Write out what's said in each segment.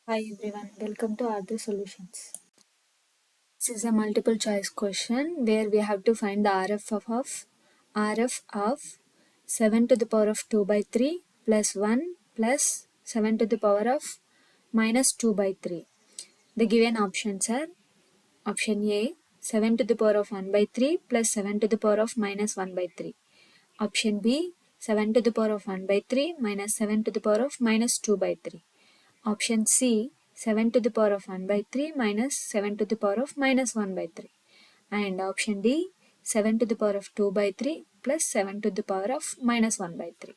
Hi everyone, welcome to Other Solutions. This is a multiple choice question where we have to find the RF of 7 to the power of 2 by 3 plus 1 plus 7 to the power of minus 2 by 3. The given options are option A 7 to the power of 1 by 3 plus 7 to the power of minus 1 by 3. Option B 7 to the power of 1 by 3 minus 7 to the power of minus 2 by 3. Option C 7 to the power of 1 by 3 minus 7 to the power of minus 1 by 3. And option D 7 to the power of 2 by 3 plus 7 to the power of minus 1 by 3.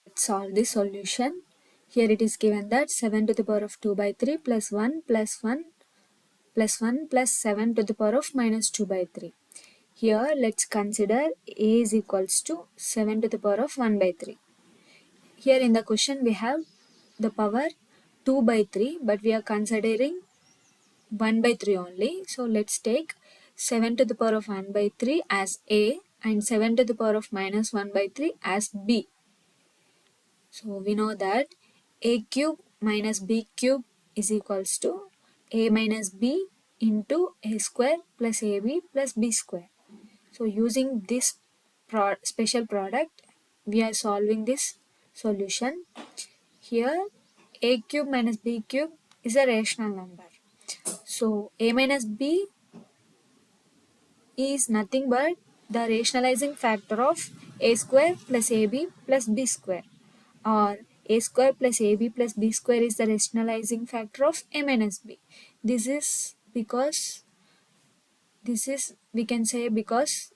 Let's solve the solution. Here it is given that 7 to the power of 2 by 3 plus 1 plus 1 plus 1 plus 7 to the power of minus 2 by 3. Here let's consider A is equals to 7 to the power of 1 by 3. Here in the question we have the power 2 by 3, but we are considering 1 by 3 only. So let's take 7 to the power of 1 by 3 as A and 7 to the power of minus 1 by 3 as B. So we know that A cube minus B cube is equals to A minus B into A square plus AB plus B square. So using this special product, we are solving this solution. Here A cube minus B cube is a rational number. So A minus B is nothing but the rationalizing factor of A square plus AB plus B square, or A square plus AB plus B square is the rationalizing factor of A minus B. This is because we can say because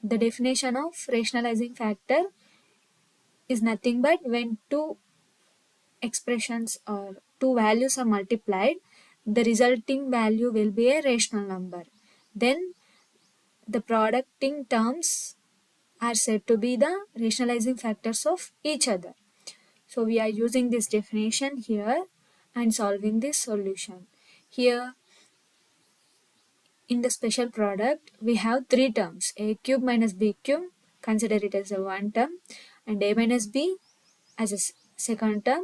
the definition of rationalizing factor is nothing but when two expressions or two values are multiplied, the resulting value will be a rational number. Then the producting terms are said to be the rationalizing factors of each other. So we are using this definition here and solving this solution. Here in the special product we have three terms: a cube minus b cube, consider it as a one term, and a minus b as a second term,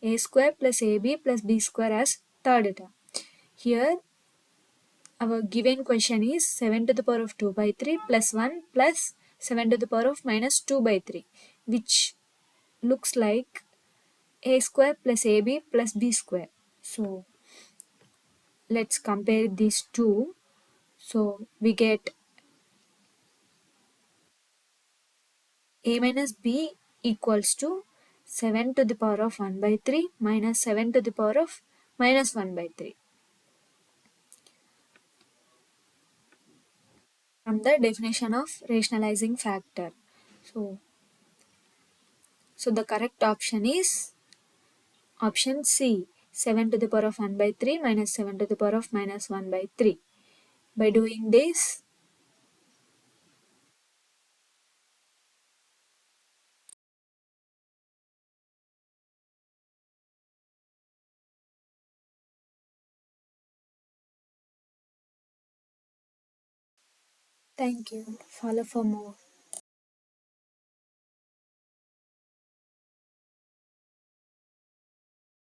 a square plus ab plus b square as third term. Here our given question is 7 to the power of 2 by 3 plus 1 plus 7 to the power of minus 2 by 3, which looks like a square plus ab plus b square. So let's compare these two. So we get a minus b equals to 7 to the power of 1 by 3 minus 7 to the power of minus 1 by 3. From the definition of rationalizing factor. So the correct option is option C, 7 to the power of 1 by 3 minus 7 to the power of minus 1 by 3. By doing this, thank you. Follow for more.